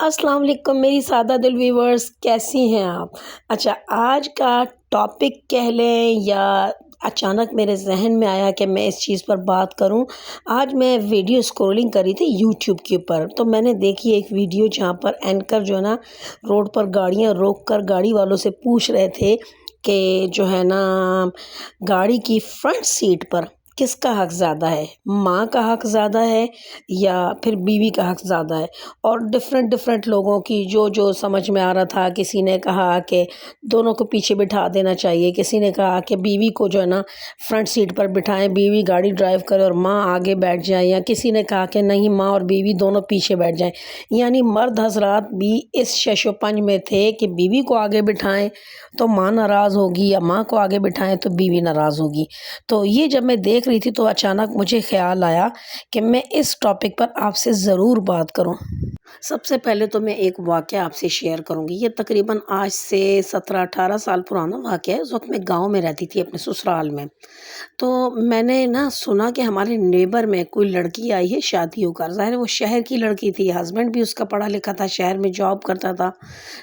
السلام علیکم میری سادہ دل ویورز، کیسی ہیں آپ؟ اچھا، آج کا ٹاپک کہہ لیں یا اچانک میرے ذہن میں آیا کہ میں اس چیز پر بات کروں۔ آج میں ویڈیو اسکرولنگ کر رہی تھی یوٹیوب کے اوپر، تو میں نے دیکھی ایک ویڈیو جہاں پر اینکر جو ہے نا روڈ پر گاڑیاں روک کر گاڑی والوں سے پوچھ رہے تھے کہ جو ہے نا گاڑی کی فرنٹ سیٹ پر کس کا حق زیادہ ہے، ماں کا حق زیادہ ہے یا پھر بیوی کا حق زیادہ ہے؟ اور ڈفرینٹ لوگوں کی جو سمجھ میں آ رہا تھا۔ کسی نے کہا کہ دونوں کو پیچھے بٹھا دینا چاہیے، کسی نے کہا کہ بیوی کو جو ہے نا فرنٹ سیٹ پر بٹھائیں، بیوی گاڑی ڈرائیو کرے اور ماں آگے بیٹھ جائیں، یا کسی نے کہا کہ نہیں، ماں اور بیوی دونوں پیچھے بیٹھ جائیں۔ یعنی مرد حضرات بھی اس شش و پنج میں تھے کہ بیوی کو آگے بٹھائیں تو ماں ناراض ہوگی، یا ماں کو آگے بٹھائیں تو بیوی ناراض ہوگی۔ تو یہ جب میں دیکھ رہی تھی تو اچانک مجھے خیال آیا کہ میں اس ٹاپک پر آپ سے ضرور بات کروں۔ سب سے پہلے تو میں ایک واقعہ آپ سے شیئر کروں گی۔ یہ تقریباً آج سے 17-18 سال پرانا واقعہ ہے۔ اس وقت میں گاؤں میں رہتی تھی، اپنے سسرال میں۔ تو میں نے سنا کہ ہمارے نیبر میں کوئی لڑکی آئی ہے شادی ہو کر۔ ظاہر ہے وہ شہر کی لڑکی تھی، ہسبینڈ بھی اس کا پڑھا لکھا تھا، شہر میں جاب کرتا تھا،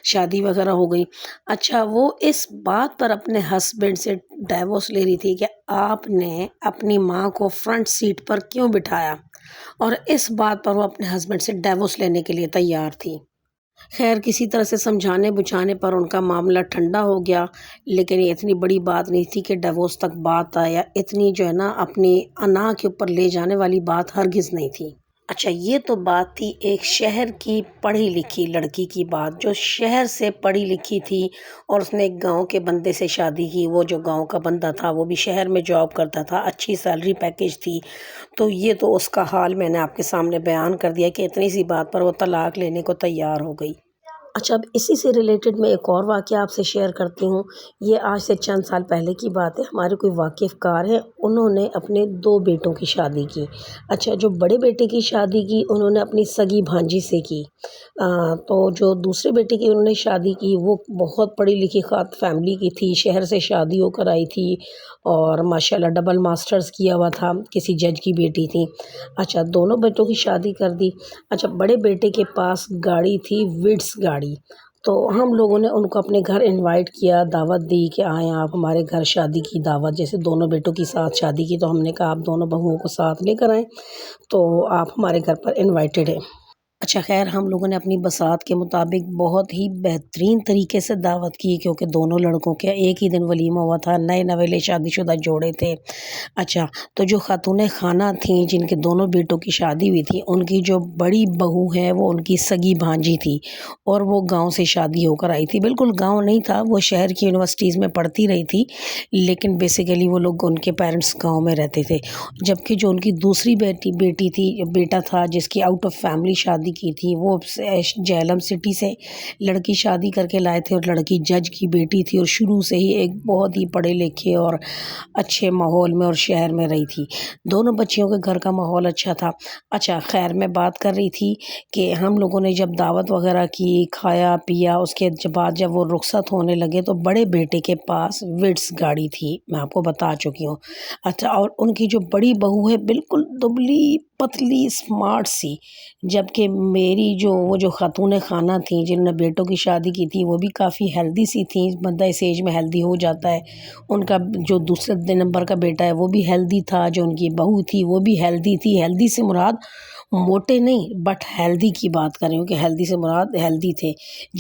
شادی وغیرہ ہو گئی۔ اچھا، وہ اس بات پر اپنے ہسبینڈ سے ڈائیورس لے رہی تھی کہ آپ نے اپنی ماں کو فرنٹ سیٹ پر کیوں بٹھایا، اور اس بات پر وہ اپنے ہسبینڈ سے ڈیورس لینے کے لیے تیار تھی۔ خیر، کسی طرح سے سمجھانے بجھانے پر ان کا معاملہ ٹھنڈا ہو گیا، لیکن یہ اتنی بڑی بات نہیں تھی کہ ڈیورس تک بات آیا۔ اتنی جو ہے نا اپنی انا کے اوپر لے جانے والی بات ہرگز نہیں تھی۔ اچھا، یہ تو بات تھی ایک شہر کی پڑھی لکھی لڑکی کی بات، جو شہر سے پڑھی لکھی تھی اور اس نے ایک گاؤں کے بندے سے شادی کی۔ وہ جو گاؤں کا بندہ تھا وہ بھی شہر میں جاب کرتا تھا، اچھی سیلری پیکیج تھی۔ تو یہ تو اس کا حال میں نے آپ کے سامنے بیان کر دیا کہ اتنی سی بات پر وہ طلاق لینے کو تیار ہو گئی۔ اچھا، اب اسی سے ریلیٹڈ میں ایک اور واقعہ آپ سے شیئر کرتی ہوں۔ یہ آج سے چند سال پہلے کی بات ہے۔ ہمارے کوئی واقف کار ہیں، انہوں نے اپنے 2 بیٹوں کی شادی کی۔ اچھا، جو بڑے بیٹے کی شادی کی انہوں نے اپنی سگی بھانجی سے کی۔ تو جو دوسرے بیٹے کی انہوں نے شادی کی وہ بہت پڑھی لکھی فیملی کی تھی، شہر سے شادی ہو کر آئی تھی، اور ماشاءاللہ ڈبل ماسٹرز کیا ہوا تھا، کسی جج کی بیٹی تھی۔ اچھا، دونوں بیٹوں کی شادی کر دی۔ اچھا، بڑے بیٹے کے پاس گاڑی تھی، وڈس گاڑی۔ تو ہم لوگوں نے ان کو اپنے گھر انوائٹ کیا، دعوت دی کہ آئیں آپ ہمارے گھر، شادی کی دعوت، جیسے دونوں بیٹوں کی ساتھ شادی کی تو ہم نے کہا آپ دونوں بہوؤں کو ساتھ لے کر آئیں، تو آپ ہمارے گھر پر انوائٹڈ ہیں۔ اچھا، خیر، ہم لوگوں نے اپنی بساط کے مطابق بہت ہی بہترین طریقے سے دعوت کی، کیونکہ دونوں لڑکوں کے ایک ہی دن ولیمہ ہوا تھا، نئے نویلے شادی شدہ جوڑے تھے۔ اچھا، تو جو خاتون خانہ تھیں جن کے دونوں بیٹوں کی شادی ہوئی تھی، ان کی جو بڑی بہو ہے وہ ان کی سگی بھانجی تھی، اور وہ گاؤں سے شادی ہو کر آئی تھی۔ بالکل گاؤں نہیں تھا، وہ شہر کی یونیورسٹیز میں پڑھتی رہی تھی، لیکن بیسیکلی وہ لوگ، ان کے پیرنٹس گاؤں میں رہتے تھے۔ جبکہ جو ان کی دوسری بیٹی تھی، بیٹا تھا جس کی آؤٹ آف فیملی شادی کی تھی، وہ جہلم سٹی سے لڑکی شادی کر کے لائے تھے، اور لڑکی جج کی بیٹی تھی، اور شروع سے ہی ایک بہت ہی پڑھے لکھے اور اچھے ماحول میں اور شہر میں رہی تھی۔ دونوں بچیوں کے گھر کا ماحول اچھا تھا۔ اچھا، خیر، میں بات کر رہی تھی کہ ہم لوگوں نے جب دعوت وغیرہ کی، کھایا پیا، اس کے بعد جب وہ رخصت ہونے لگے تو بڑے بیٹے کے پاس وڈس گاڑی تھی، میں آپ کو بتا چکی ہوں۔ اچھا، اور ان کی جو بڑی بہو ہے بالکل دبلی پتلی اسمارٹ سی، جبکہ میری وہ جو خاتون خانہ تھیں جنہوں نے بیٹوں کی شادی کی تھی وہ بھی کافی ہیلدی سی تھیں۔ بندہ اس ایج میں ہیلدی ہو جاتا ہے۔ ان کا جو دوسرے نمبر کا بیٹا ہے وہ بھی ہیلدی تھا، جو ان کی بہو تھی وہ بھی ہیلدی تھی۔ ہیلدی سے مراد موٹے نہیں، بٹ ہیلدی کی بات کر رہی ہوں کہ ہیلدی سے مراد ہیلدی تھے۔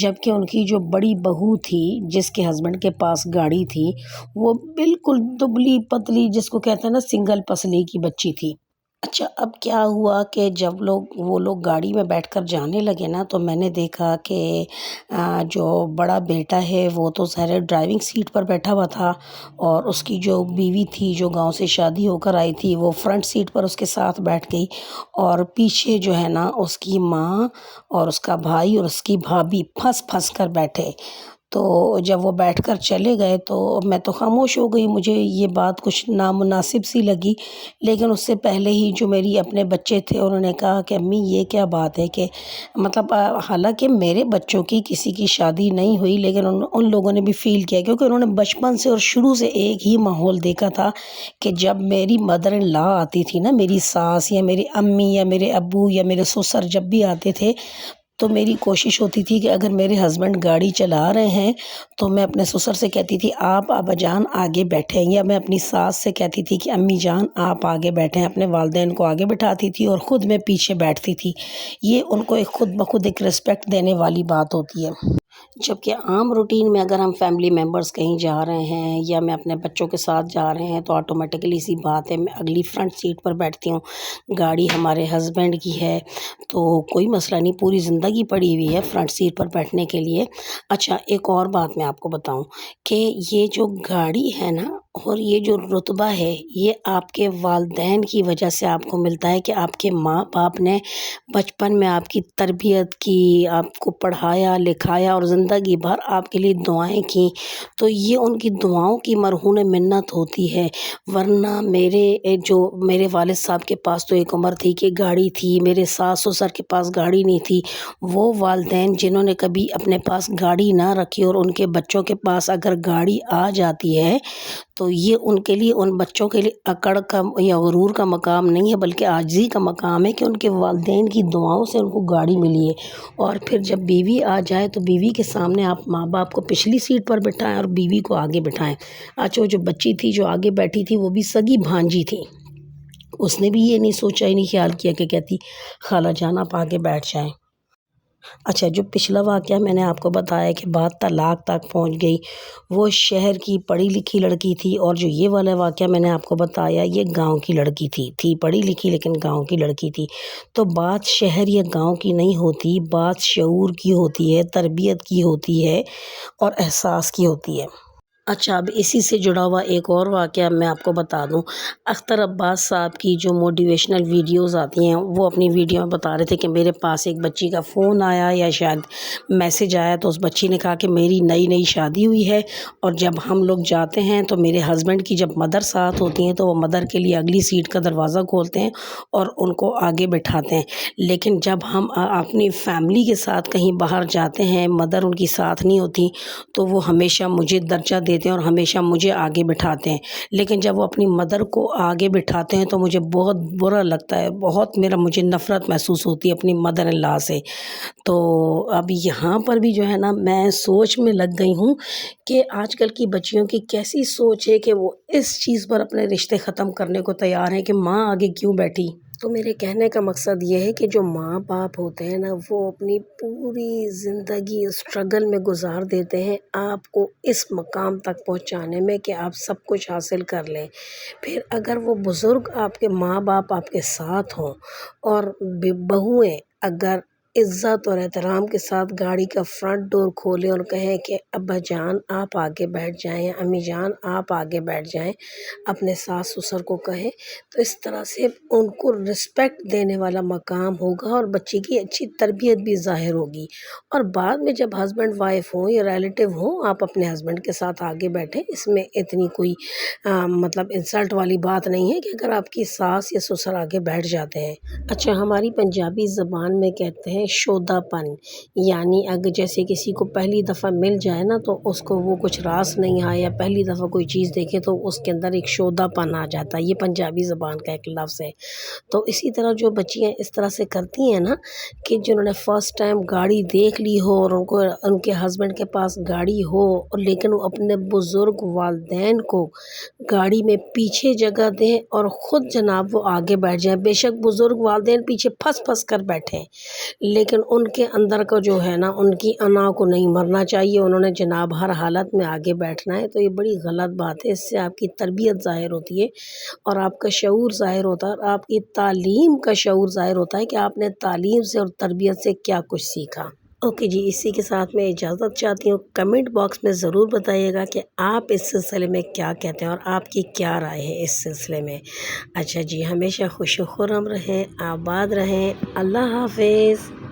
جبکہ ان کی جو بڑی بہو تھی جس کے ہسبینڈ کے پاس گاڑی تھی، وہ بالکل دبلی پتلی، جس کو کہتے ہیں نا سنگل پسلی کی بچی تھی۔ اچھا، اب کیا ہوا کہ جب وہ لوگ گاڑی میں بیٹھ کر جانے لگے نا، تو میں نے دیکھا کہ جو بڑا بیٹا ہے وہ تو ظاہر ڈرائیونگ سیٹ پر بیٹھا ہوا تھا، اور اس کی جو بیوی تھی جو گاؤں سے شادی ہو کر آئی تھی وہ فرنٹ سیٹ پر اس کے ساتھ بیٹھ گئی، اور پیچھے جو ہے نا اس کی ماں اور اس کا بھائی اور اس کی بھابھی پھنس کر بیٹھے۔ تو جب وہ بیٹھ کر چلے گئے تو میں تو خاموش ہو گئی، مجھے یہ بات کچھ نامناسب سی لگی۔ لیکن اس سے پہلے ہی جو میری اپنے بچے تھے انہوں نے کہا کہ امی یہ کیا بات ہے، کہ مطلب حالانکہ میرے بچوں کی کسی کی شادی نہیں ہوئی، لیکن ان لوگوں نے بھی فیل کیا، کیونکہ انہوں نے بچپن سے اور شروع سے ایک ہی ماحول دیکھا تھا کہ جب میری مدر ان لا آتی تھی نا، میری ساس یا میری امی یا میرے ابو یا میرے سسر جب بھی آتے تھے تو میری کوشش ہوتی تھی کہ اگر میرے ہسبینڈ گاڑی چلا رہے ہیں تو میں اپنے سسر سے کہتی تھی آپ ابا جان آگے بیٹھیں، یا میں اپنی ساس سے کہتی تھی کہ امی جان آپ آگے بیٹھیں، اپنے والدین کو آگے بٹھاتی تھی اور خود میں پیچھے بیٹھتی تھی۔ یہ ان کو ایک خود بخود ایک رسپیکٹ دینے والی بات ہوتی ہے۔ جبکہ عام روٹین میں اگر ہم فیملی ممبرز کہیں جا رہے ہیں یا میں اپنے بچوں کے ساتھ جا رہے ہیں تو آٹومیٹکلی سی بات ہے میں اگلی فرنٹ سیٹ پر بیٹھتی ہوں، گاڑی ہمارے ہسبینڈ کی ہے تو کوئی مسئلہ نہیں، پوری زندگی پڑی ہوئی ہے فرنٹ سیٹ پر بیٹھنے کے لیے۔ اچھا ایک اور بات میں آپ کو بتاؤں کہ یہ جو گاڑی ہے نا اور یہ جو رتبہ ہے یہ آپ کے والدین کی وجہ سے آپ کو ملتا ہے کہ آپ کے ماں باپ نے بچپن میں آپ کی تربیت کی، آپ کو پڑھایا لکھایا اور زندگی بھر آپ کے لیے دعائیں کیں، تو یہ ان کی دعاؤں کی مرہون منت ہوتی ہے۔ ورنہ میرے والد صاحب کے پاس تو ایک عمر تھی کہ گاڑی تھی، میرے ساس سسر کے پاس گاڑی نہیں تھی۔ وہ والدین جنہوں نے کبھی اپنے پاس گاڑی نہ رکھی اور ان کے بچوں کے پاس اگر گاڑی آ جاتی ہے تو یہ ان کے لیے، ان بچوں کے لیے اکڑ کا یا غرور کا مقام نہیں ہے بلکہ عاجزی کا مقام ہے کہ ان کے والدین کی دعاؤں سے ان کو گاڑی ملی ہے۔ اور پھر جب بیوی آ جائے تو بیوی کے سامنے آپ ماں باپ کو پچھلی سیٹ پر بٹھائیں اور بیوی کو آگے بٹھائیں۔ اچھا وہ جو بچی تھی جو آگے بیٹھی تھی وہ بھی سگی بھانجی تھی، اس نے بھی یہ نہیں سوچا، ہی نہیں خیال کیا کہ کہتی خالہ جان آپ آگے بیٹھ جائیں۔ اچھا جو پچھلا واقعہ میں نے آپ کو بتایا کہ بات طلاق تک پہنچ گئی، وہ شہر کی پڑھی لکھی لڑکی تھی، اور جو یہ والا واقعہ میں نے آپ کو بتایا یہ گاؤں کی لڑکی تھی پڑھی لکھی لیکن گاؤں کی لڑکی تھی۔ تو بات شہر یا گاؤں کی نہیں ہوتی، بات شعور کی ہوتی ہے، تربیت کی ہوتی ہے اور احساس کی ہوتی ہے۔ اچھا اب اسی سے جڑا ہوا ایک اور واقعہ میں آپ کو بتا دوں۔ اختر عباس صاحب کی جو موٹیویشنل ویڈیوز آتی ہیں وہ اپنی ویڈیو میں بتا رہے تھے کہ میرے پاس ایک بچی کا فون آیا یا شاید میسج آیا تو اس بچی نے کہا کہ میری نئی شادی ہوئی ہے اور جب ہم لوگ جاتے ہیں تو میرے ہسبینڈ کی جب مدر ساتھ ہوتی ہیں تو وہ مدر کے لیے اگلی سیٹ کا دروازہ کھولتے ہیں اور ان کو آگے بٹھاتے ہیں، لیکن جب ہم اپنی فیملی کے ساتھ کہیں باہر جاتے ہیں مدر ان کی ساتھ نہیں ہوتی تو وہ ہمیشہ مجھے درجہ دیتے ہیں اور ہمیشہ مجھے آگے بٹھاتے ہیں، لیکن جب وہ اپنی مدر کو آگے بٹھاتے ہیں تو مجھے بہت برا لگتا ہے، بہت مجھے نفرت محسوس ہوتی ہے اپنی مدر ان لا سے۔ تو اب یہاں پر بھی جو ہے نا میں سوچ میں لگ گئی ہوں کہ آج کل کی بچیوں کی کیسی سوچ ہے کہ وہ اس چیز پر اپنے رشتے ختم کرنے کو تیار ہیں کہ ماں آگے کیوں بیٹھی۔ تو میرے کہنے کا مقصد یہ ہے کہ جو ماں باپ ہوتے ہیں نا وہ اپنی پوری زندگی اسٹرگل میں گزار دیتے ہیں آپ کو اس مقام تک پہنچانے میں کہ آپ سب کچھ حاصل کر لیں۔ پھر اگر وہ بزرگ آپ کے ماں باپ آپ کے ساتھ ہوں اور بہویں اگر عزت اور احترام کے ساتھ گاڑی کا فرنٹ ڈور کھولیں اور کہیں کہ ابا جان آپ آگے بیٹھ جائیں، امی جان آپ آگے بیٹھ جائیں، اپنے ساس سسر کو کہیں، تو اس طرح سے ان کو رسپیکٹ دینے والا مقام ہوگا اور بچے کی اچھی تربیت بھی ظاہر ہوگی۔ اور بعد میں جب ہسبینڈ وائف ہوں یا ریلیٹیو ہوں آپ اپنے ہسبینڈ کے ساتھ آگے بیٹھیں، اس میں اتنی کوئی مطلب انسلٹ والی بات نہیں ہے کہ اگر آپ کی ساس یا سسر آگے بیٹھ جاتے ہیں۔ اچھا ہماری پنجابی زبان میں کہتے ہیں شودا پن، یعنی اگر جیسے کسی کو پہلی دفعہ مل جائے نا تو اس کو وہ کچھ راس نہیں آیا یا پہلی دفعہ کوئی چیز دیکھے تو اس کے اندر ایک شودا پن آ جاتا ہے، یہ پنجابی زبان کا ایک لفظ ہے۔ تو اسی طرح جو بچیاں اس طرح سے کرتی ہیں نا کہ جنہوں نے فرسٹ ٹائم گاڑی دیکھ لی ہو اور ان کے ہسبینڈ کے پاس گاڑی ہو لیکن وہ اپنے بزرگ والدین کو گاڑی میں پیچھے جگہ دیں اور خود جناب وہ آگے بیٹھ جائیں، بے شک بزرگ والدین پیچھے پھنس کر بیٹھیں لیکن ان کے اندر کا جو ہے نا ان کی انا کو نہیں مرنا چاہیے، انہوں نے جناب ہر حالت میں آگے بیٹھنا ہے۔ تو یہ بڑی غلط بات ہے، اس سے آپ کی تربیت ظاہر ہوتی ہے اور آپ کا شعور ظاہر ہوتا ہے اور آپ کی تعلیم کا شعور ظاہر ہوتا ہے کہ آپ نے تعلیم سے اور تربیت سے کیا کچھ سیکھا۔ اوکے جی، اسی کے ساتھ میں اجازت چاہتی ہوں، کمنٹ باکس میں ضرور بتائیے گا کہ آپ اس سلسلے میں کیا کہتے ہیں اور آپ کی کیا رائے ہے اس سلسلے میں۔ اچھا جی، ہمیشہ خوش و خرم رہیں، آباد رہیں، اللہ حافظ۔